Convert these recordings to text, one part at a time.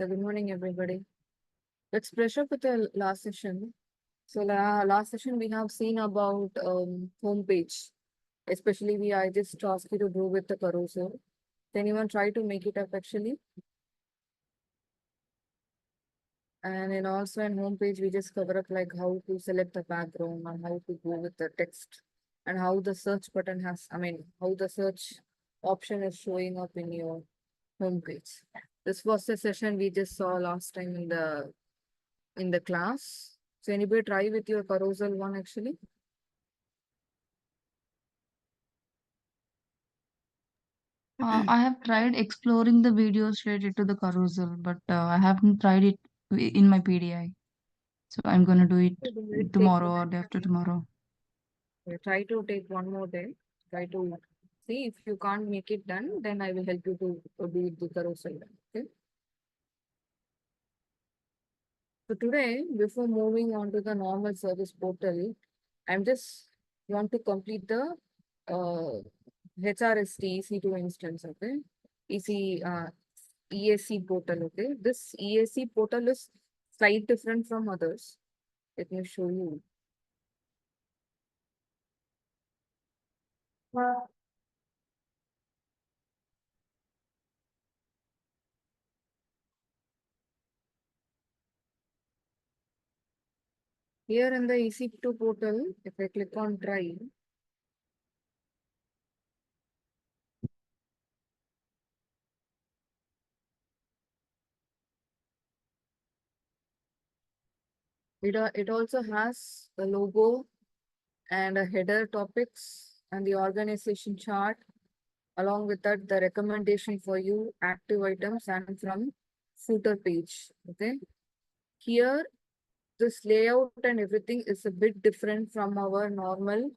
So good morning, everybody. Let's brush up with the last session. So last session we have seen about homepage. Especially I just asked you to do with the carousel. Can anyone try to make it up actually? And then also in homepage we just cover up like how to select the background and how to go with the text and how the search button has, how the search option is showing up in your homepage. This was the session we just saw last time in the class. So anybody try with your carousel one actually? I have tried exploring the videos related to the carousel, but I haven't tried it in my PDI. So I'm gonna do it Take tomorrow or day after tomorrow. try to take one more day. Try to see if you can't make it done, then I will help you to do the carousel. Okay. So today, before moving on to the normal service portal, I'm just want to complete the HRST EC2 instance. Okay. EAC portal. Okay. This EAC portal is slightly different from others. Let me show you. Here in the EC2 portal, if I click on try, it also has the logo and a header topics and the organization chart. Along with that, the recommendation for you, active items and from footer page. Okay. Here, this layout and everything is a bit different from our normal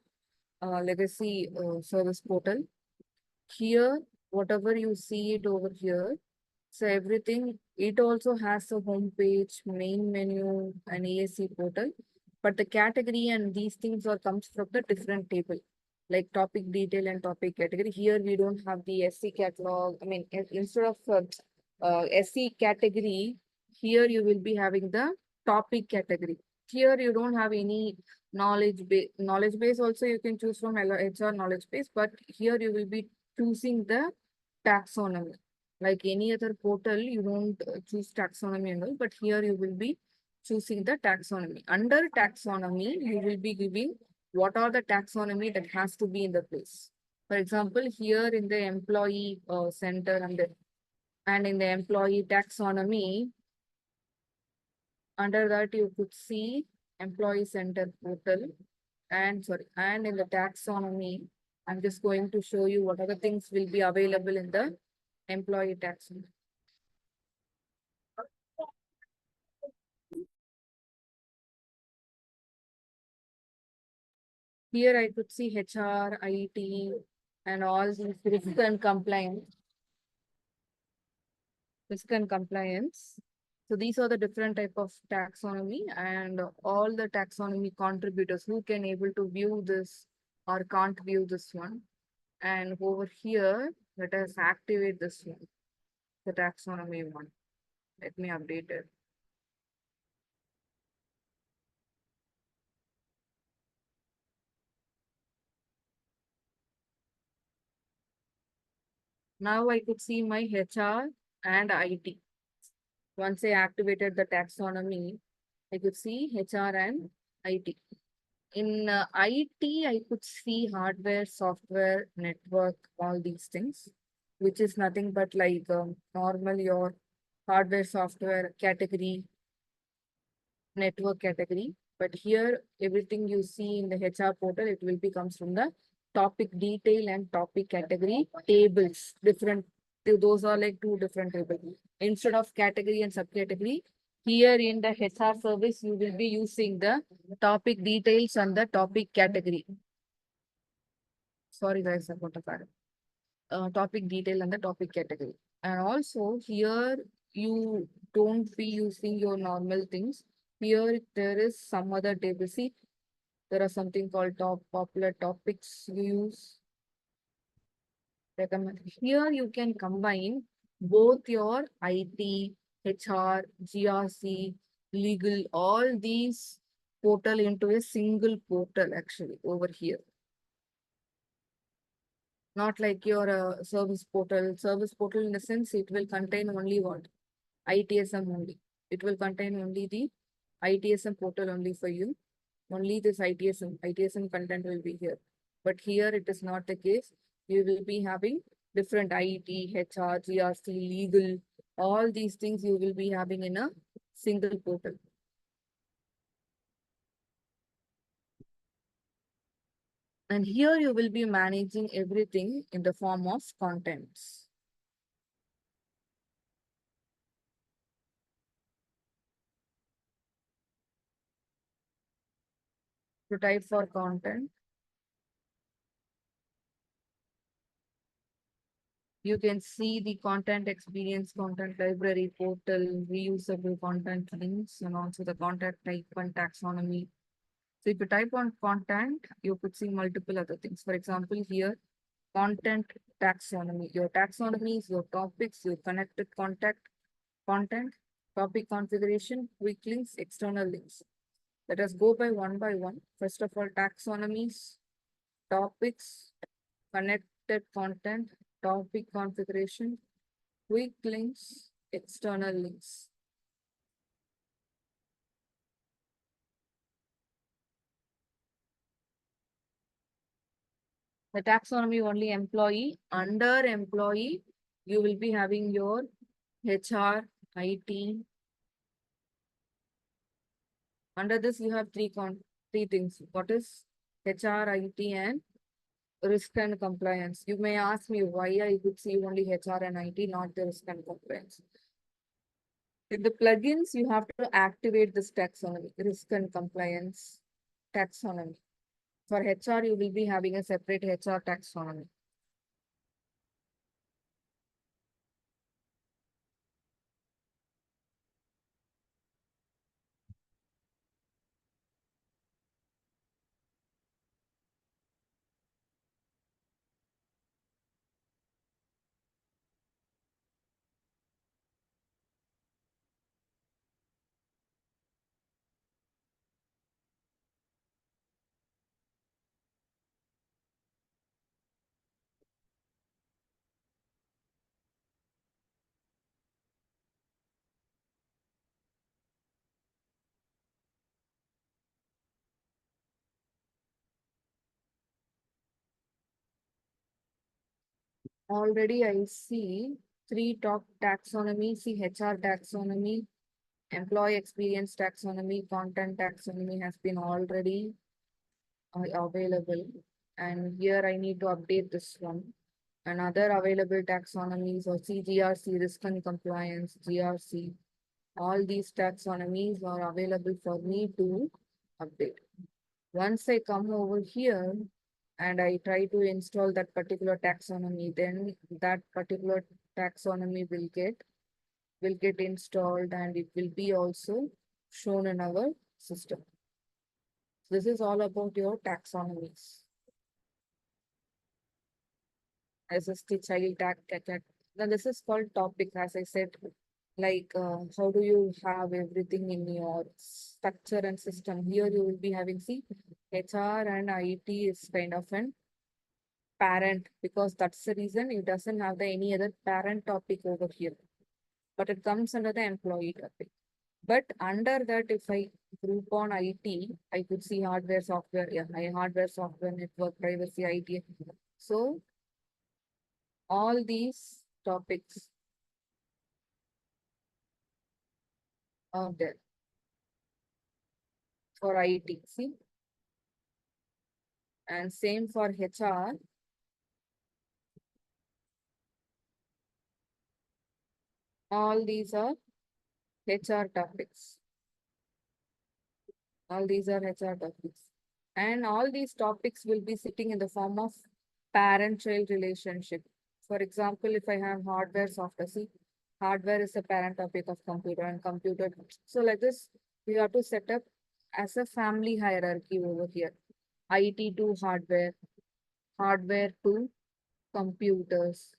legacy service portal. Here, whatever you see it over here, so everything, it also has a home page, main menu, and EAC portal. But the category and these things are comes from the different table, like topic detail and topic category. Here we don't have the SC catalog. Instead of SC category, here you will be having the topic category. Here you don't have any knowledge base also you can choose from HR knowledge base, but here you will be choosing the taxonomy. Like any other portal, you don't choose taxonomy and all, but here you will be choosing the taxonomy. Under taxonomy, you will be giving what are the taxonomy that has to be in the place. For example, here in the employee center and in the employee taxonomy, under that you could see employee center portal and in the taxonomy, I'm just going to show you what other things will be available in the employee taxonomy. Here I could see HR, IT, and all these risk and compliance. Risk and compliance. So these are the different type of taxonomy and all the taxonomy contributors who can able to view this or can't view this one. And over here, let us activate this one, the taxonomy one. Let me update it. Now I could see my HR and IT. Once I activated the taxonomy, I could see HR and IT. In IT, I could see hardware, software, network, all these things, which is nothing but like normal your hardware, software category, network category. But here, everything you see in the HR portal, it will be comes from the topic detail and topic category tables. Different, those are like two different tables. Instead of category and subcategory, here in the HR service, you will be using the topic details and the topic category. Sorry guys, I got a bad. Topic detail and the topic category. And also here you don't be using your normal things. Here there is some other table. See, there are something called top popular topics you use. Recommend. Here you can combine both your IT HR, GRC, legal, all these portal into a single portal actually over here. Not like your service portal. Service portal in the sense it will contain only what? ITSM only. It will contain only the ITSM portal only for you. Only this ITSM content will be here. But here it is not the case. You will be having different IT, HR, GRC, legal, all these things you will be having in a single portal. And here you will be managing everything in the form of contents. To type for content, you can see the content experience, content library, portal, reusable content links, and also the content type and taxonomy. So if you type on content, you could see multiple other things. For example, here, content taxonomy. Your taxonomy is your topics, your connected content, topic configuration, quick links, external links. Let us go by one. First of all, taxonomies, topics, connected content, topic configuration, quick links, external links. The taxonomy only employee. Under employee, you will be having your HR, IT. Under this, you have three things. What is HR, IT, and risk and compliance? You may ask me why I could see only HR and IT, not the risk and compliance. In the plugins, you have to activate this taxonomy, risk and compliance taxonomy. For HR, you will be having a separate HR taxonomy. Already I see three top taxonomy. See HR taxonomy, employee experience taxonomy, content taxonomy has been already available. And here I need to update this one. Another available taxonomies or CGRC, risk and compliance, GRC. All these taxonomies are available for me to update. Once I come over here and I try to install that particular taxonomy, then that particular taxonomy will get installed and it will be also shown in our system. This is all about your taxonomies. SST child tag. Now this is called topic, as I said, like how do you have everything in your structure and system. Here you will be having, see, HR and IT is kind of an parent, because that's the reason it doesn't have the any other parent topic over here, but it comes under the employee topic. But under that, if I group on IT, I could see hardware, software, hardware, software, network, privacy, IT. So all these topics are there for IT, see, and same for HR. All these are HR topics. All these are HR topics. And all these topics will be sitting in the form of parent-child relationship. For example, if I have hardware, software, see, hardware is a parent topic of computer and computer. So like this, we have to set up as a family hierarchy over here. IT to hardware, hardware to computers.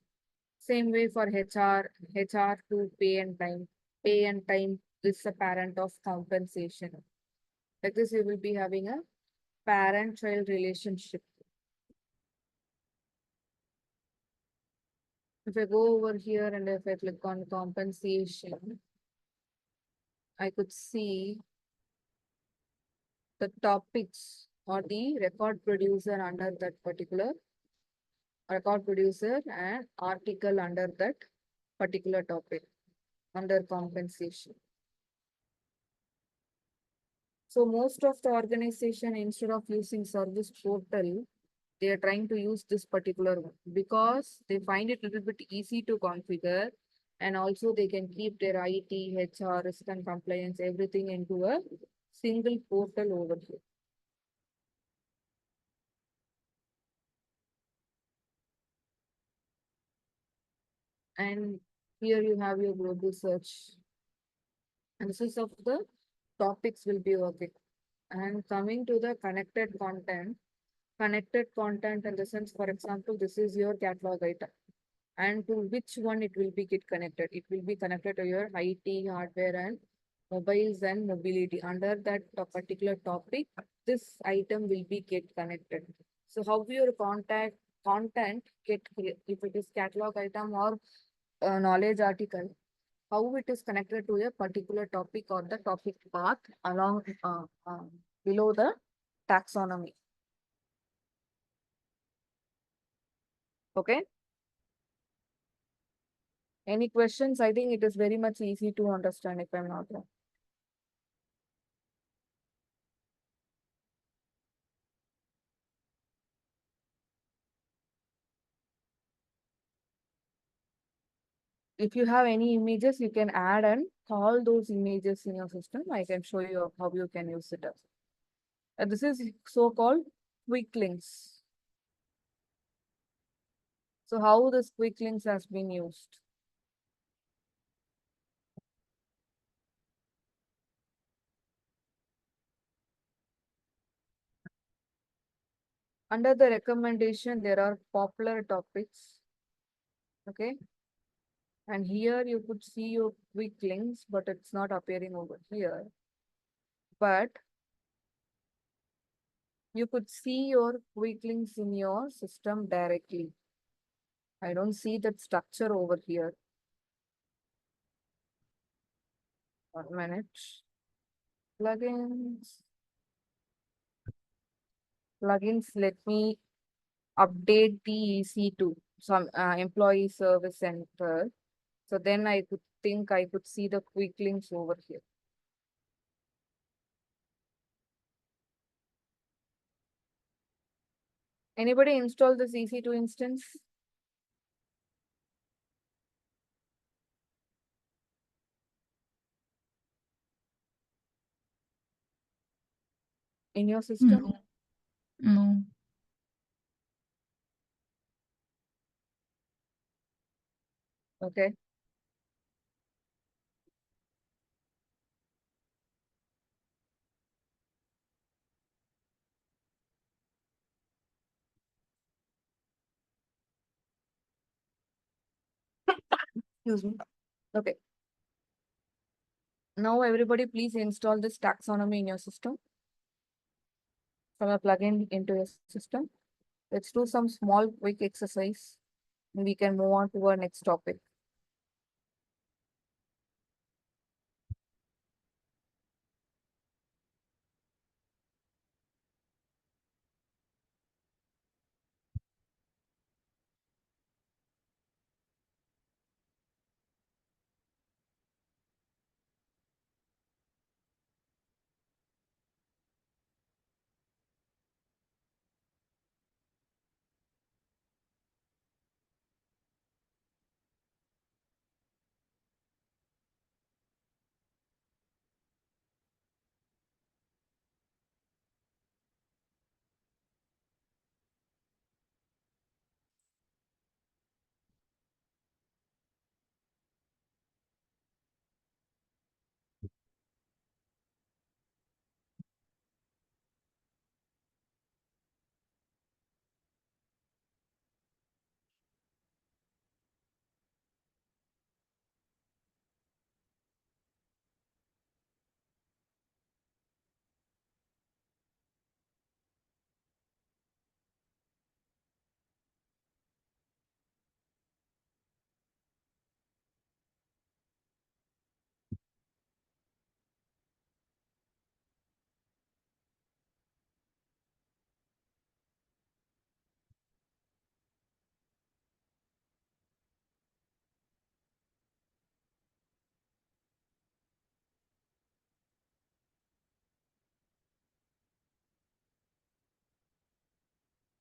Same way for HR, HR to pay and time, pay and time is a parent of compensation. Like this, we will be having a parent-child relationship. If I go over here and if I click on compensation, I could see the topics or the record producer under that particular record producer and article under that particular topic under compensation. So most of the organization, instead of using service portal, they are trying to use this particular one because they find it a little bit easy to configure, and also they can keep their IT, HR, risk and compliance, everything into a single portal over here. And here you have your global search. And this is of the topics will be working. And coming to the connected content in the sense, for example, this is your catalog item. And to which one it will be get connected? It will be connected to your IT, hardware, and mobiles and mobility. Under that particular topic, this item will be get connected. So how your content get if it is catalog item or knowledge article, how it is connected to a particular topic or the topic path along below the taxonomy. Okay. Any questions? I think it is very much easy to understand if I'm not wrong. If you have any images, you can add and call those images in your system. I can show you how you can use it. This is so-called quick links. So how this quick links has been used? Under the recommendation, there are popular topics. Okay. And here you could see your quick links, but it's not appearing over here. But you could see your quick links in your system directly. I don't see that structure over here. 1 minute. Plugins. Plugins, let me update the EC2, some employee service center. So then I could think I could see the quick links over here. Anybody install this EC2 instance in your system? No, no. Okay. Excuse me. Okay. Now everybody please install this taxonomy in your system from a plugin into your system. Let's do some small quick exercise. And we can move on to our next topic.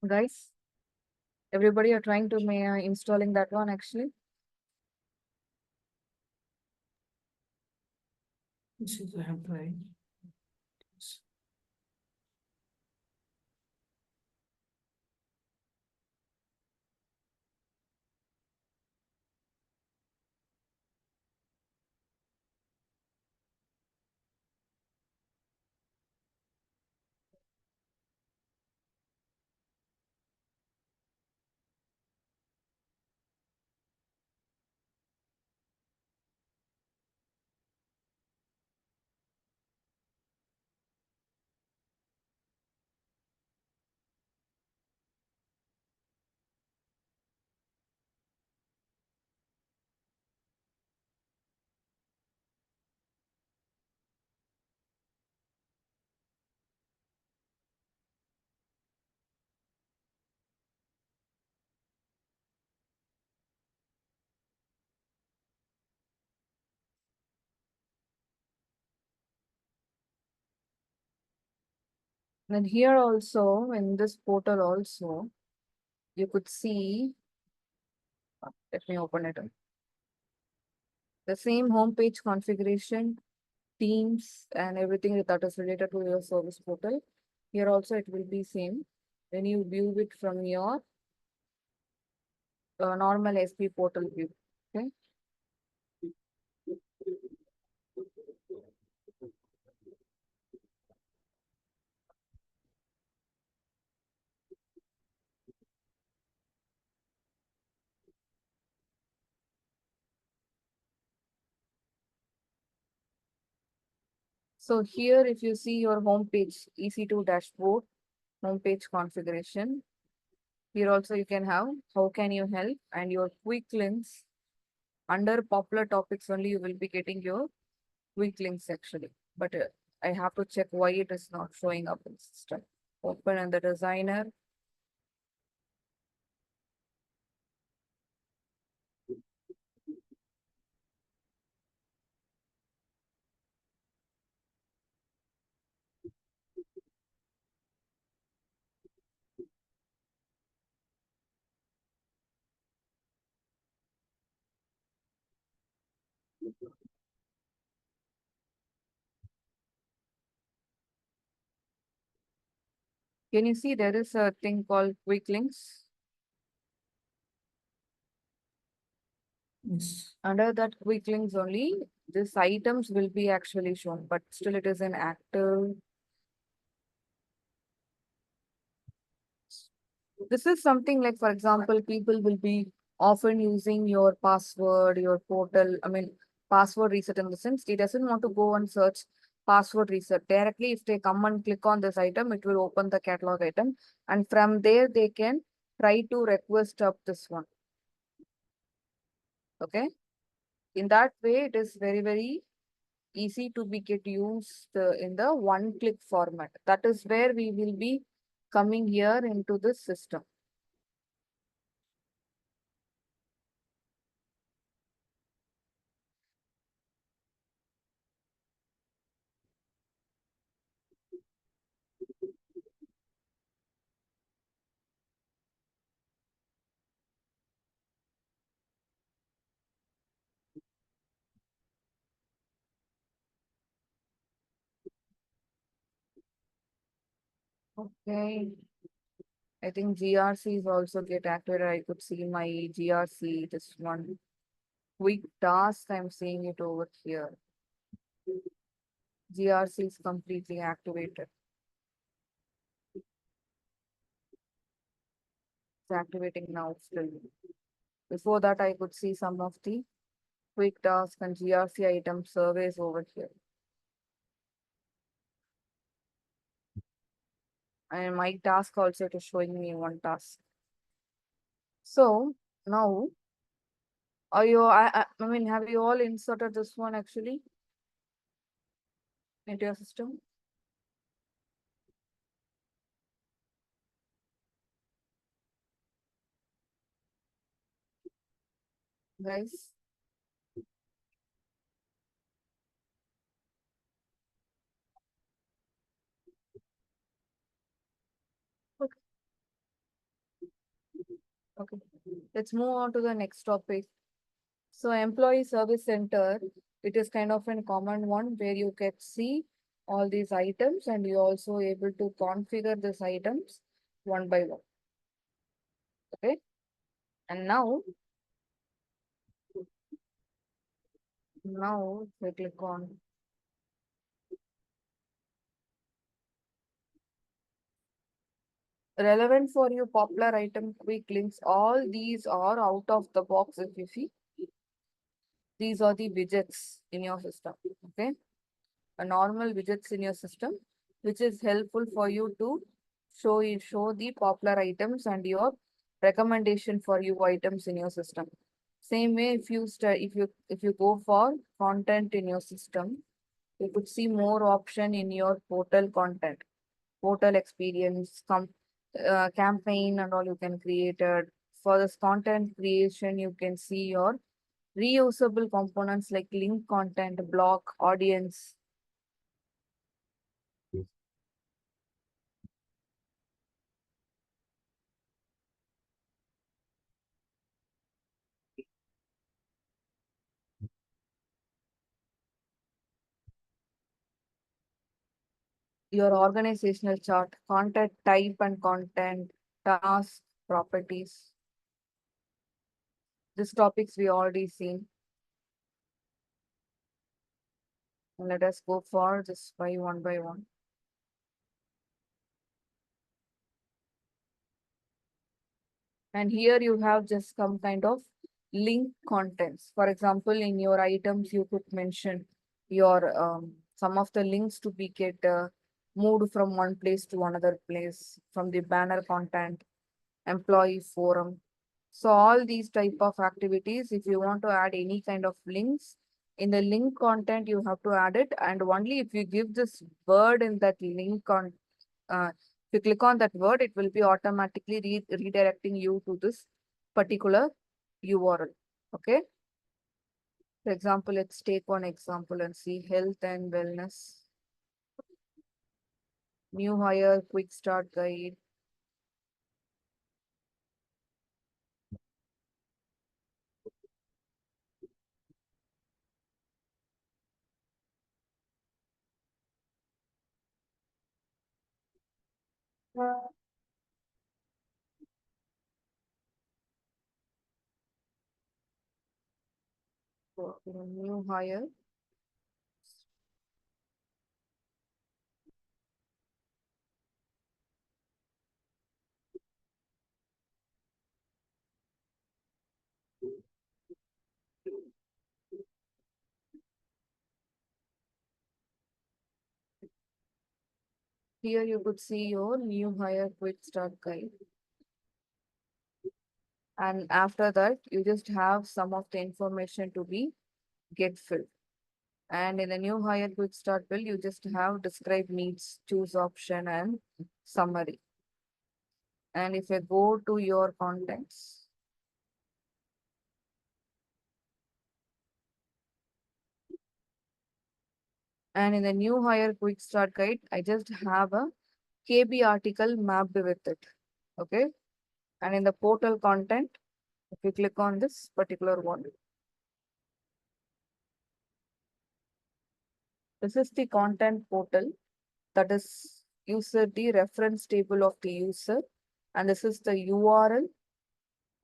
Guys, everybody are trying to installing that one actually. This is I have tried. Then here also, in this portal also, you could see, let me open it up. The same homepage configuration, themes, and everything that is related to your service portal. Here also it will be same. When you view it from your normal SP portal view. Okay. So here, if you see your home page, EC2 dashboard, home page configuration, here also you can have how can you help and your quick links. Under popular topics only, you will be getting your quick links actually. But I have to check why it is not showing up in the system. Open in the designer. Can you see there is a thing called quick links? Yes. Under that quick links only, these items will be actually shown, but still it is an active. This is something like, for example, people will be often using your password, your portal, password reset in the sense he doesn't want to go and search password reset. Directly, if they come and click on this item, it will open the catalog item. And from there, they can try to request up this one. Okay. In that way, it is very, very easy to be get used in the one click format. That is where we will be coming here into this system. Okay. I think GRCs also get activated. I could see my GRC, this one. Quick task, I'm seeing it over here. GRC is completely activated. It's activating now still. Before that, I could see some of the quick task and GRC item surveys over here. And my task also it is showing me one task. So now, are you, have you all inserted this one actually into your system? Guys? Okay, let's move on to the next topic. So employee service center, it is kind of a common one where you can see all these items and you also able to configure these items one by one. Okay, and now we click on relevant for you popular item quick links. All these are out of the box. If you see, these are the widgets in your system. Okay, a normal widgets in your system, which is helpful for you to show the popular items and your recommendation for you items in your system. Same way, if you go for content in your system, you could see more option in your portal content, portal experience, campaign and all you can create it. For this content creation, you can see your reusable components like link content, blog, audience. Your organizational chart, content type and content, task, properties. These topics we already seen. And let us go for this by one. And here you have just some kind of link contents. For example, in your items, you could mention your some of the links to be get moved from one place to another place, from the banner content, employee forum. So all these type of activities, if you want to add any kind of links in the link content, you have to add it. And only if you give this word in that link if you click on that word, it will be automatically redirecting you to this particular URL. Okay. For example, let's take one example and see health and wellness. New hire, quick start guide. So, new hire. Here you could see your new hire quick start guide. And after that, you just have some of the information to be get filled. And in the new hire quick start bill, you just have describe needs, choose option and summary. And if I go to your contents, and in the new hire quick start guide, I just have a KB article mapped with it. Okay. And in the portal content, if you click on this particular one, this is the content portal, that is user the reference table of the user. And this is the URL.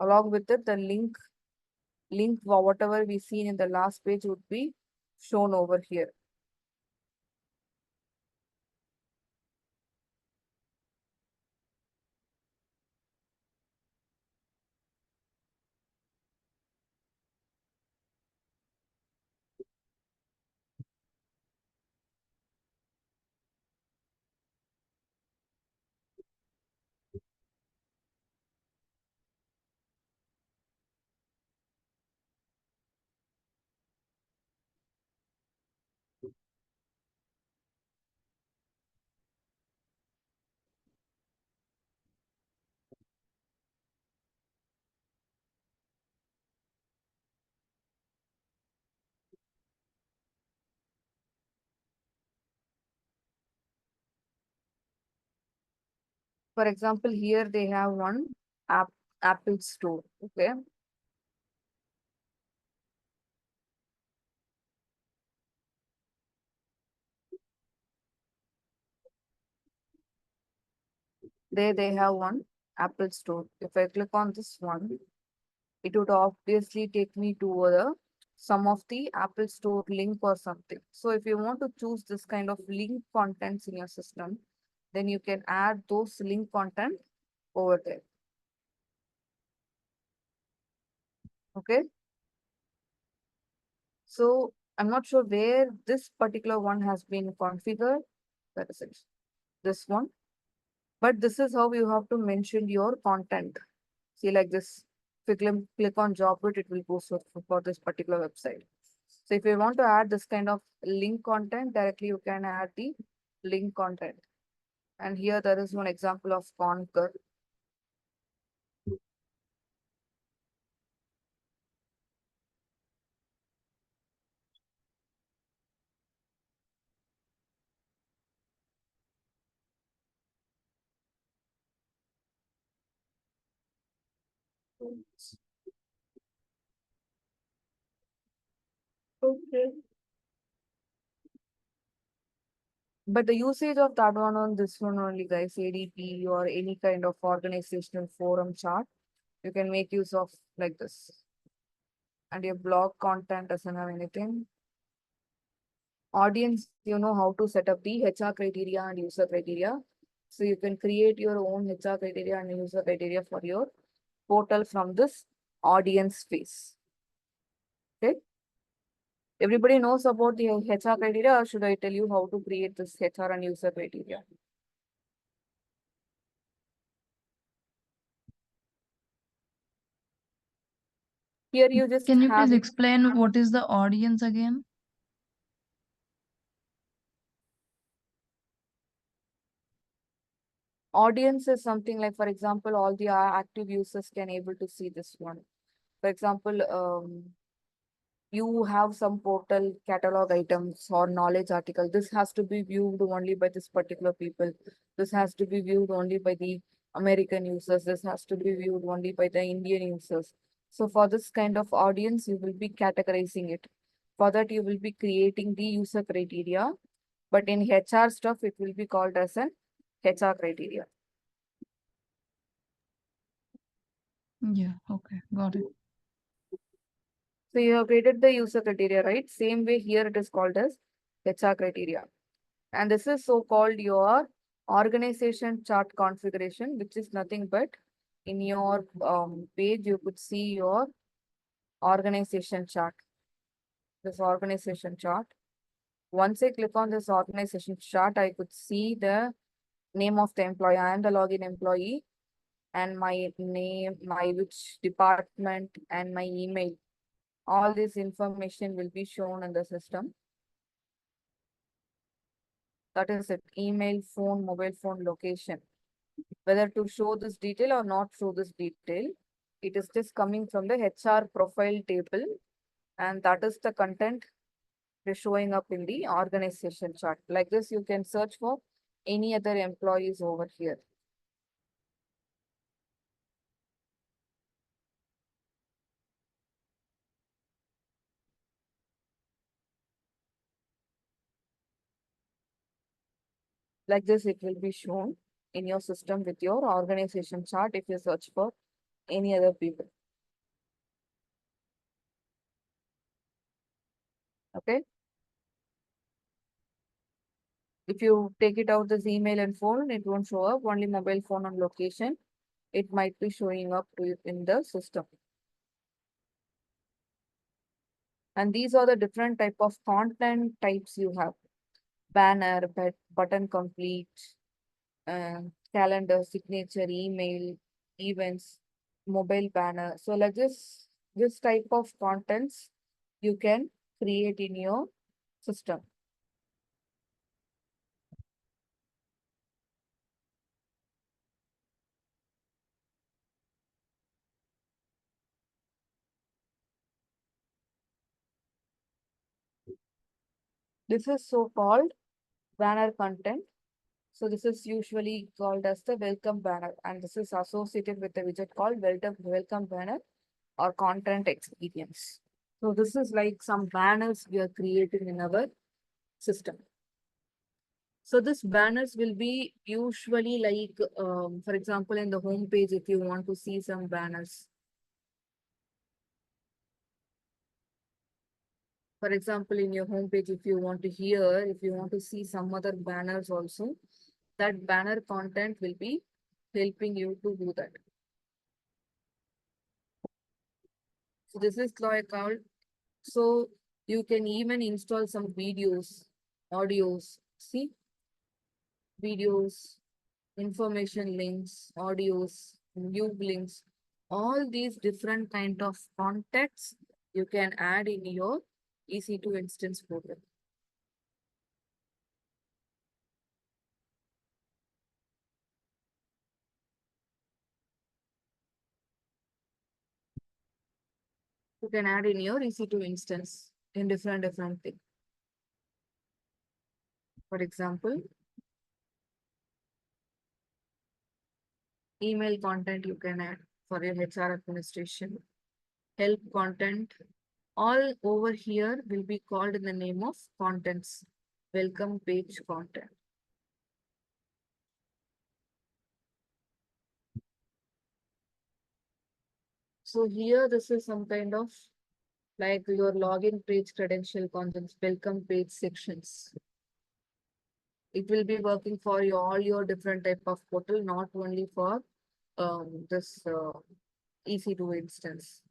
Along with it, the link whatever we seen in the last page would be shown over here. For example, here they have one app Apple Store. Okay. There they have one Apple Store. If I click on this one, it would obviously take me to some of the Apple Store link or something. So if you want to choose this kind of link contents in your system, then you can add those link content over there. Okay. So I'm not sure where this particular one has been configured. That is it. This one. But this is how you have to mention your content. See, like this. If you click on JobBit, it will go for this particular website. So if you want to add this kind of link content, directly you can add the link content. And here there is one example of Concur. Okay. But the usage of that one on this one only, guys, ADP or any kind of organizational forum chart, you can make use of like this. And your blog content doesn't have anything. Audience, you know how to set up the HR criteria and user criteria. So you can create your own HR criteria and user criteria for your portal from this audience space. Okay. Everybody knows about the HR criteria, or should I tell you how to create this HR and user criteria? Here you just Can you have please it. explain what is the audience again? Audience is something like, for example, all the active users can able to see this one. For example, you have some portal catalog items or knowledge article. This has to be viewed only by this particular people. This has to be viewed only by the American users. This has to be viewed only by the Indian users. So for this kind of audience, you will be categorizing it. For that, you will be creating the user criteria. But in HR stuff, it will be called as an HR criteria. Yeah, okay, got it. So you have created the user criteria, right? Same way here it is called as HR criteria. And this is so-called your organization chart configuration, which is nothing but in your page, you could see your organization chart. This organization chart. Once I click on this organization chart, I could see the name of the employee. I am the login employee and my name, my which department and my email. All this information will be shown in the system. That is it. Email, phone, mobile phone, location. Whether to show this detail or not show this detail. It is just coming from the HR profile table, and that is the content is showing up in the organization chart. Like this, you can search for any other employees over here. Like this, it will be shown in your system with your organization chart if you search for any other people. Okay. If you take it out this email and phone, it won't show up. Only mobile phone and location, it might be showing up to you in the system. And these are the different type of content types you have. Banner, button complete, calendar, signature, email, events, mobile banner. So like this type of contents you can create in your system. This is so-called banner content. So this is usually called as the welcome banner, and this is associated with the widget called welcome banner or content experience. So this is like some banners we are creating in our system. So this banners will be usually like, for example, in the home page, if you want to see some banners. For example, in your home page, if you want to hear, if you want to see some other banners also, that banner content will be helping you to do that. So this is like all. So you can even install some videos, audios, see, videos, information links, audios, new links, all these different kind of contexts you can add in your EC2 instance program. You can add in your EC2 instance in different things. For example, email content you can add for your HR administration, help content, all over here will be called in the name of contents, welcome page content. So here this is some kind of like your login page, credential contents, welcome page sections. It will be working for all your different type of portal, not only for this EC2 instance.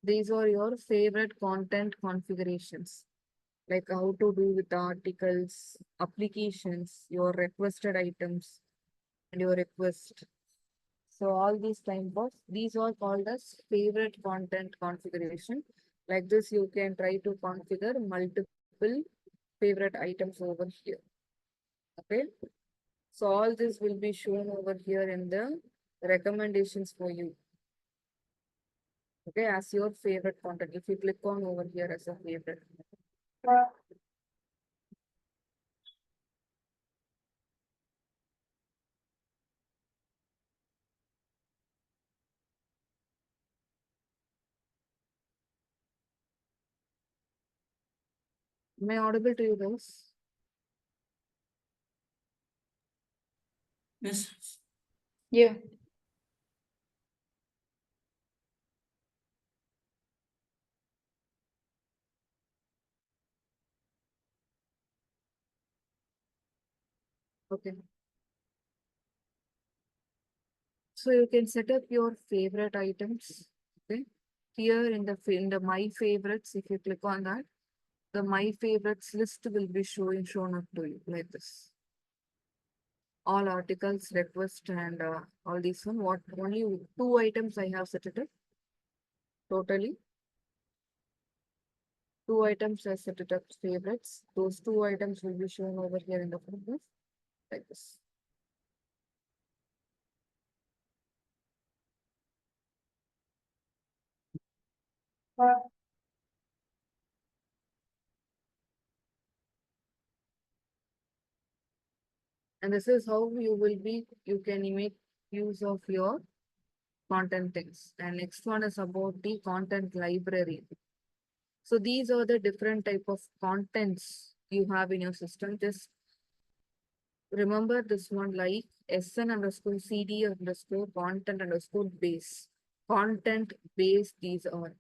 These are your favorite content configurations, like how to do with articles, applications, your requested items, and your request. So all these these are called as favorite content configuration. Like this, you can try to configure multiple favorite items over here. Okay. So all this will be shown over here in the recommendations for you. Okay, as your favorite content. If you click on over here as a favorite. Am I audible to you guys? Yes. Yeah. Okay. So you can set up your favorite items. Okay. Here in the my favorites, if you click on that, the my favorites list will be shown up to you like this. All articles, request, and all these one. What only 2 items I have set it up. Totally. 2 items I set it up favorites. Those 2 items will be shown over here in the folders like this. And this is how you can make use of your content things. And next one is about the content library. So these are the different type of contents you have in your system. Just remember this one like SN underscore CD underscore content underscore base. Content base these are.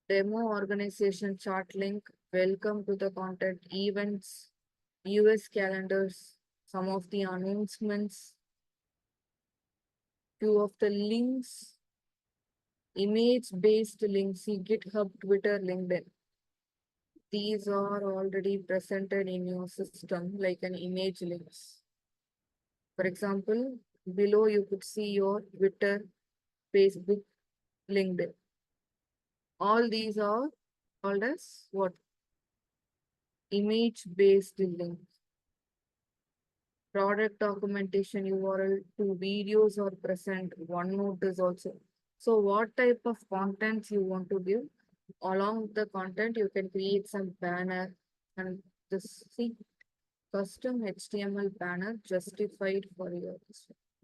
Demo organization chart link. Welcome to the content events, US calendars, some of the announcements, few of the links, image-based links, see GitHub, Twitter, LinkedIn. These are already presented in your system like an image links. For example, below you could see your Twitter, Facebook, LinkedIn. All these are called as what? Image-based links. product documentation URL, two videos are present, OneNote is also. So what type of contents you want to give? Along with the content, you can create some banner and this see custom HTML banner justified for your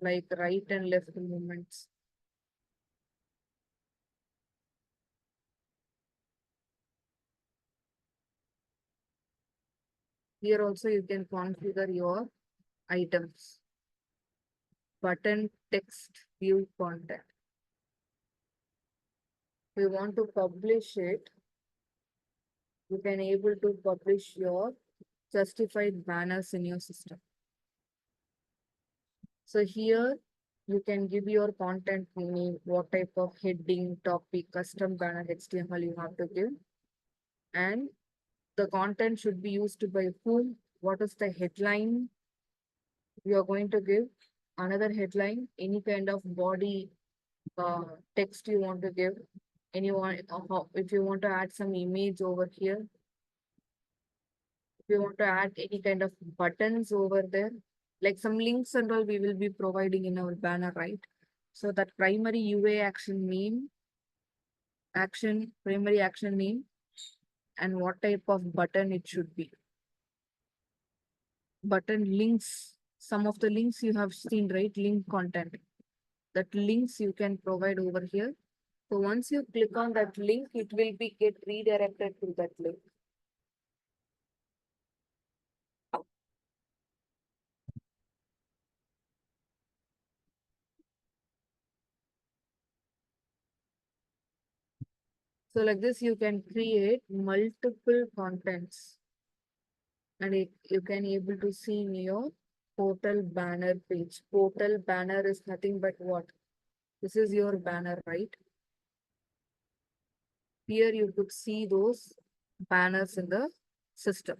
like right and left movements. Here also you can configure your items. Button text view content. If you want to publish it, you can able to publish your justified banners in your system. So here you can give your content name, what type of heading, topic, custom banner, HTML you have to give. And the content should be used by whom, what is the headline you are going to give, another headline, any kind of body text you want to give, anyone, if you want to add some image over here, if you want to add any kind of buttons over there, like some links and all we will be providing in our banner, right? So that primary UA action name, primary action name, and what type of button it should be. Button links, some of the links you have seen, right? Link content. That links you can provide over here. So once you click on that link, it will be get redirected to that link. So like this, you can create multiple contents and you can able to see in your portal banner page. Portal banner is nothing but what? This is your banner, right? Here you could see those banners in the system.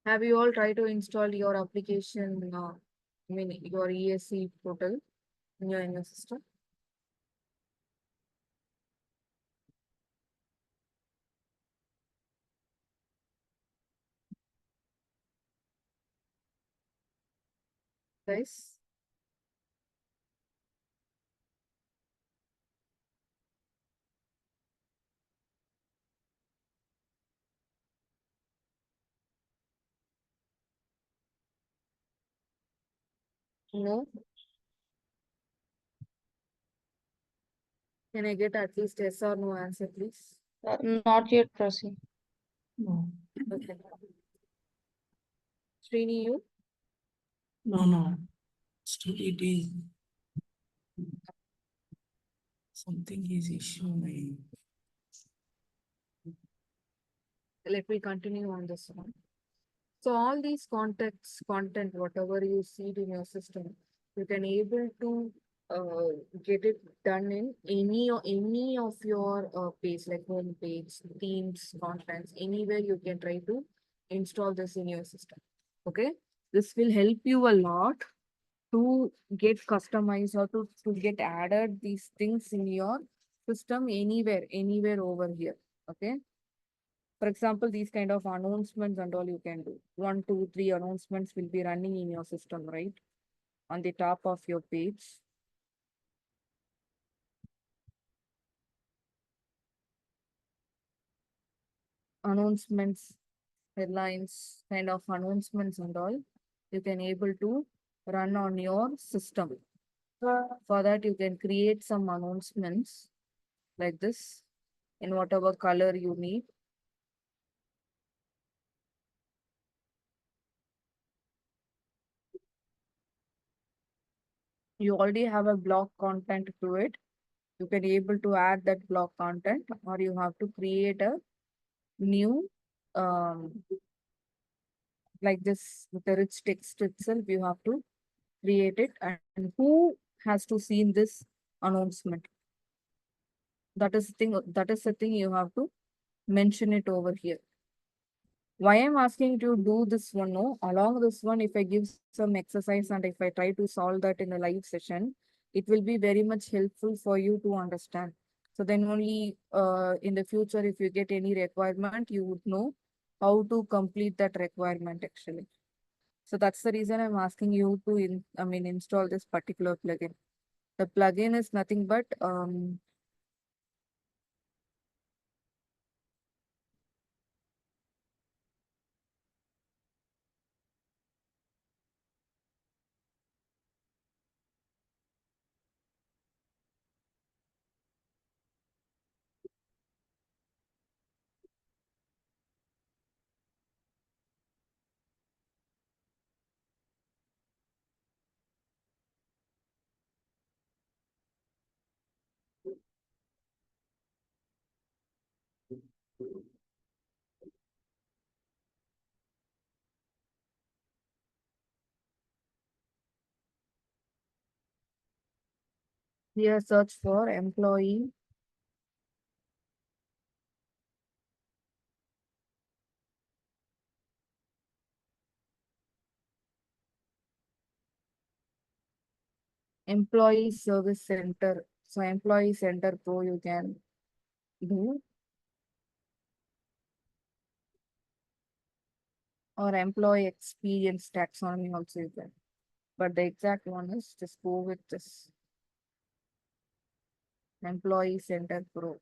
Have you all tried to install your application, I mean your ESC portal in your system? Guys? No? Can I get at least yes or no answer, please? Not yet, Prasi. No, Okay. Srini, you? no. Still it is something is issue. Let me continue on this one. So all these content, whatever you see in your system, you can able to get it done in any of your page, like home page, themes, contents, anywhere you can try to install this in your system. Okay, this will help you a lot to get customized or to get added these things in your system anywhere over here. Okay. For example, these kind of announcements and all you can do. 1, 2, 3 announcements will be running in your system, right? On the top of your page. Announcements, headlines, kind of announcements and all, you can able to run on your system. For that, you can create some announcements like this in whatever color you need. You already have a blog content to it. You can able to add that blog content or you have to create a new like this with the rich text itself. You have to create it and who has to see in this announcement. That is the thing you have to mention it over here. Why I'm asking to do this one, no? Along this one, if I give some exercise and if I try to solve that in a live session, it will be very much helpful for you to understand. So then only in the future, if you get any requirement, you would know how to complete that requirement actually. So that's the reason I'm asking you to install this particular plugin. The plugin is nothing but here search for employee service center. So employee center pro you can do, or employee experience taxonomy also you can. But the exact one is just go with this employee center pro.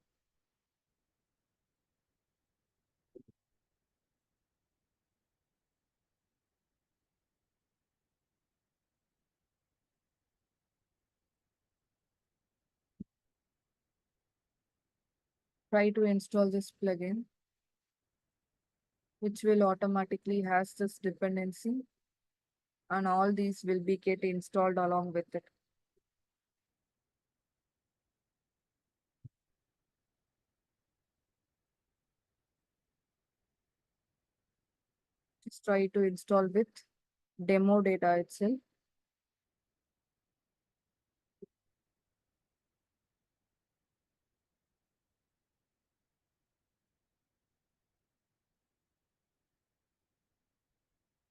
Try to install this plugin, which will automatically has this dependency, and all these will be get installed along with it. Just try to install with demo data itself.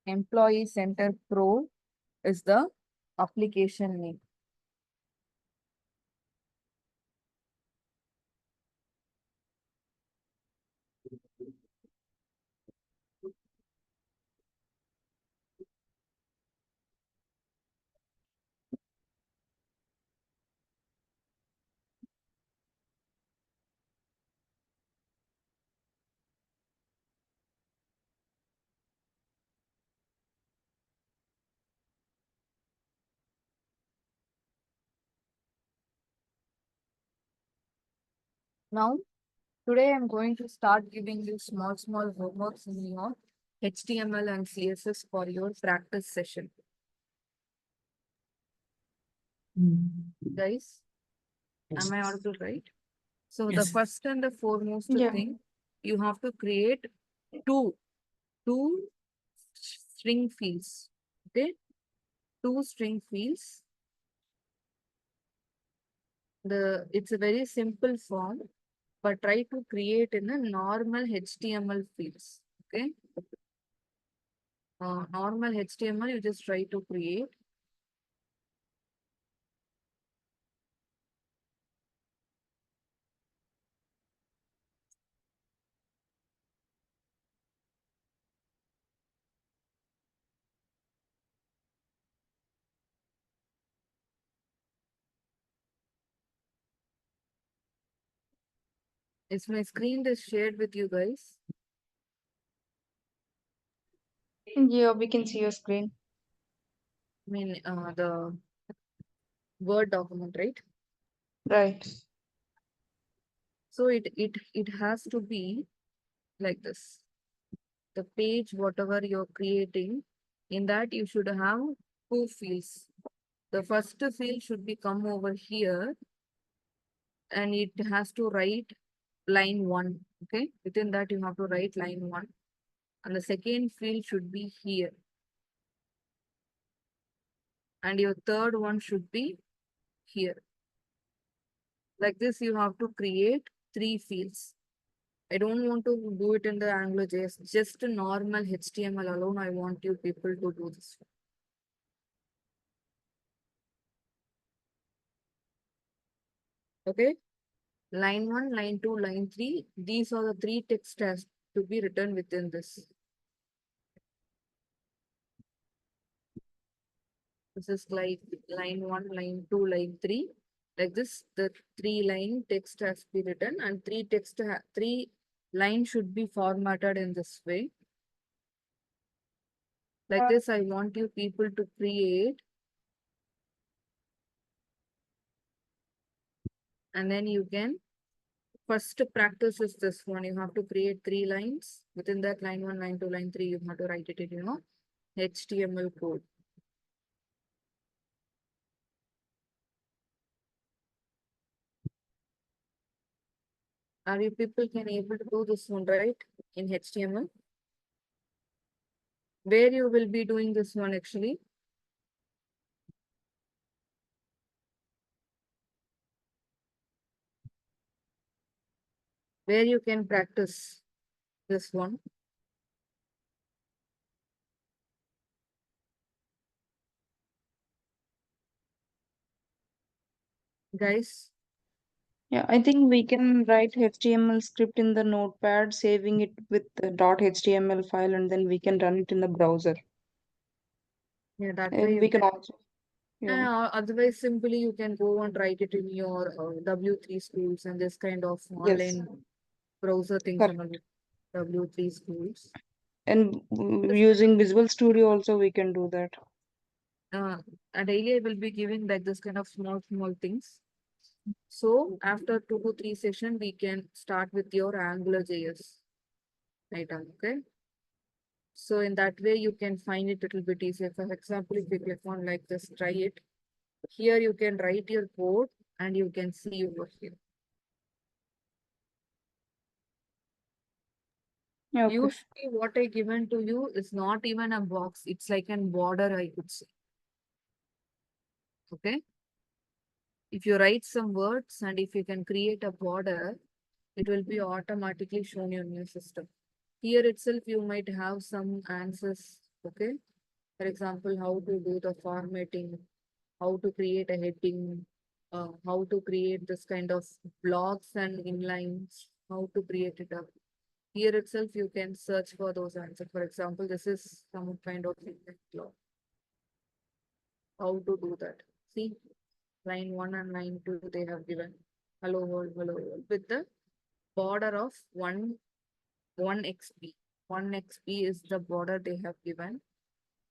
Employee Center Pro is the application name. Now, today I'm going to start giving you small homeworks in your HTML and CSS for your practice session. Guys, am I audible right? So the Yes. first and the foremost Yeah. thing, you have to create two string fields. Okay, two string fields. It's a very simple form, but try to create in a normal HTML fields. Okay, normal HTML you just try to create. Is my screen is shared with you guys? Yeah, we can see your screen. The Word document, right? Right. So it has to be like this. The page, whatever you're creating, in that you should have two fields. The first field should be come over here, and it has to write line 1. Okay, within that you have to write line 1, and the second field should be here, and your third one should be here. Like this you have to create 3 fields. I don't want to do it in the AngularJS, just a normal HTML alone. I want you people to do this. Okay, line 1, line 2, line 3. These are the 3 text has to be written within this. This is like line 1, line 2, line 3. Like this, the 3-line text has to be written, and 3 lines should be formatted in this way. Like this, I want you people to create. And then you can first practice is this one. You have to create 3 lines. Within that, line 1, line 2, line 3, you have to write it in, HTML code. Are you people can able to do this one, right? In HTML? Where you will be doing this one actually? Where you can practice this one? Guys, Yeah, I think we can write HTML script in the notepad, saving it with the .html file, and then we can run it in the browser. yeah, that way And you we can can. also, yeah, Otherwise, simply you can go and write it in your W3 schools and this kind of yes, online browser things on correct. W3 schools. And using Visual Studio also we can do that. Uh, daily I will be giving like this kind of small things. So after 2 to 3 session, we can start with your Angular JS. Right, okay? So in that way, you can find it a little bit easier. For example, if you click on like this, try it. Here you can write your code and you can see over here. Yeah, okay. Usually what I given to you is not even a box. It's like a border, I could say. Okay. If you write some words and if you can create a border, it will be automatically shown in your system. Here itself, you might have some answers. Okay. For example, how to do the formatting, how to create a heading, how to create this kind of blocks and inlines, how to create it up. Here itself, you can search for those answers. For example, this is some kind of inline block. How to do that? See, line 1 and line 2, they have given hello world with the border of 1 XP. 1 XP is the border they have given.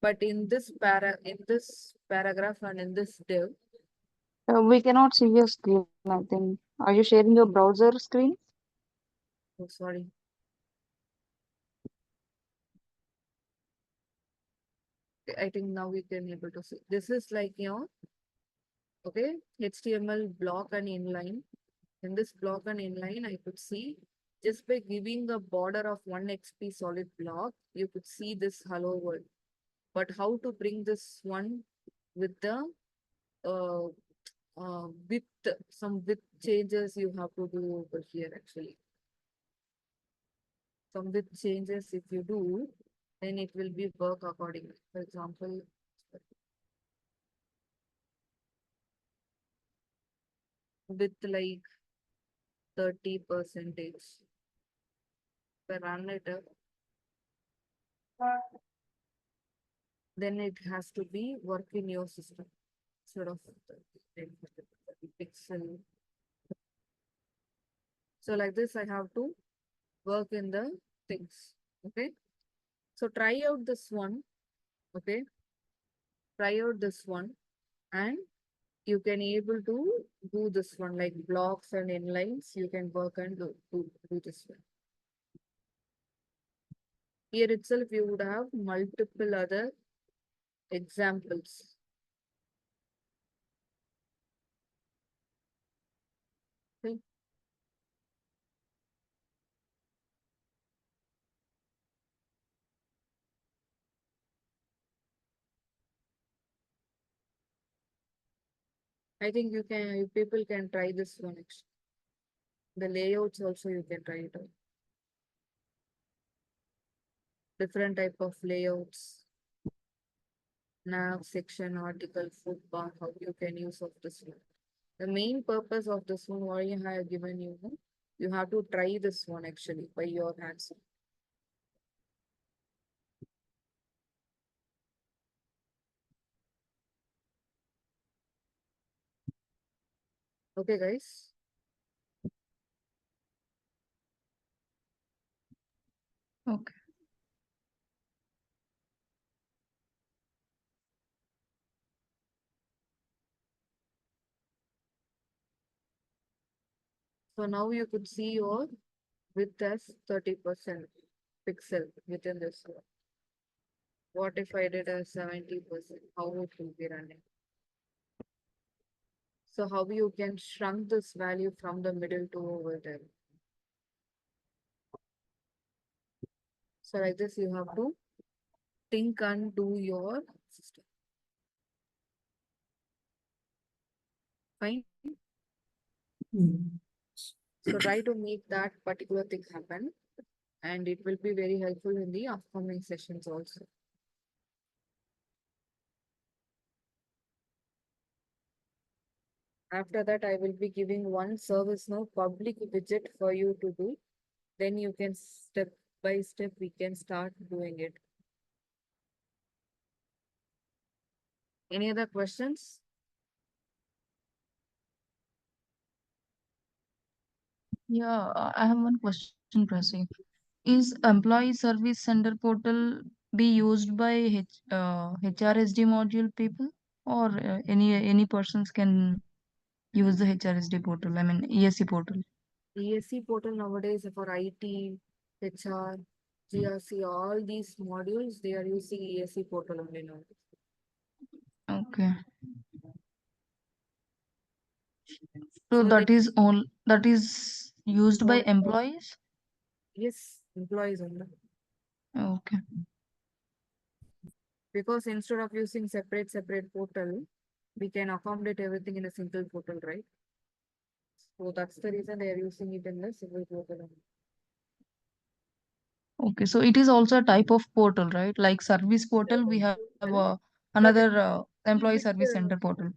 But in this paragraph and in this div, We cannot see your screen, I think. Are you sharing your browser screen? oh sorry. I think now we can able to see. This is like, okay, HTML block and inline. In this block and inline, I could see just by giving a border of 1 XP solid block, you could see this hello world. But how to bring this one with the uh, with some width changes you have to do over here actually. Some width changes if you do, then it will be work accordingly. For example, with like 30 percentage. If I run it up, then it has to be work in your system instead of the pixel. So like this, I have to work in the things. Okay. So try out this one. Okay. Try out this one and you can able to do this one like blocks and inlines. You can work and do this one. Here itself, you would have multiple other examples. Okay. I think people can try this one actually. The layouts also you can try it out. Different type of layouts, nav, section, article, footbar, how you can use of this one. The main purpose of this one, what I have given you, you have to try this one actually by your hands. Okay, guys. Okay. So now you could see your width as 30% pixel within this one. What if I did a 70%? How it will be running? So how you can shrunk this value from the middle to over there. So like this, you have to think and do your system. Fine. So try to make that particular thing happen, and it will be very helpful in the upcoming sessions also. After that, I will be giving one ServiceNow public widget for you to do. Then you can step by step, we can start doing it. Any other questions? Yeah, I have one question, Prasi. Is employee service center portal be used by HRSD module people, or any persons can use the HRSD portal? I mean ESC portal. ESC portal nowadays for IT, HR, GRC, all these modules, they are using ESC portal only now. Okay. So So that is used by for employees? yes, employees only. Okay. Because instead of using separate portal, we can accommodate everything in a single portal, right? So that's the reason they are using it in the single portal only. Okay. So it is also a type of portal, right? Like service portal, we have But another little employee bit, service center portal.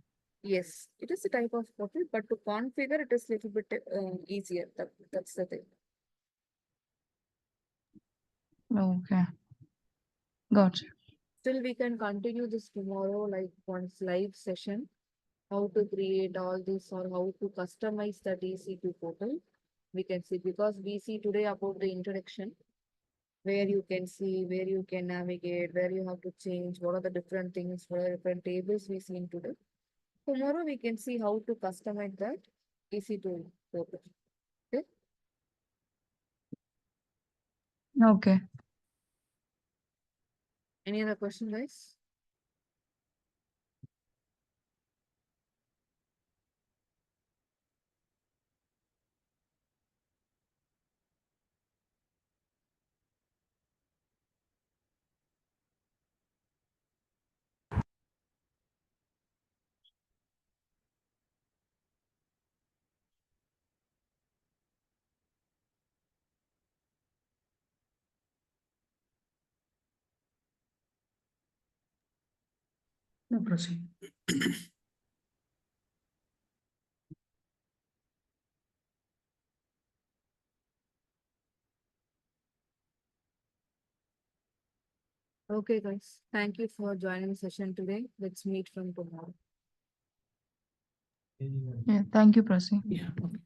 yes, it is a type of portal, but to configure it is little bit easier. That's the thing. Okay. Gotcha. Still, we can continue this tomorrow, like once live session, how to create all this or how to customize the DC2 portal. We can see because we see today about the introduction, where you can see, where you can navigate, where you have to change, what are the different things, what are different tables we seen today. Tomorrow we can see how to customize that EC2 portal. Okay. Okay. Any other question, guys? No, proceed. Okay, guys. Thank you for joining the session today. Let's meet from tomorrow. Yeah. Thank you, Prasi. Yeah, okay.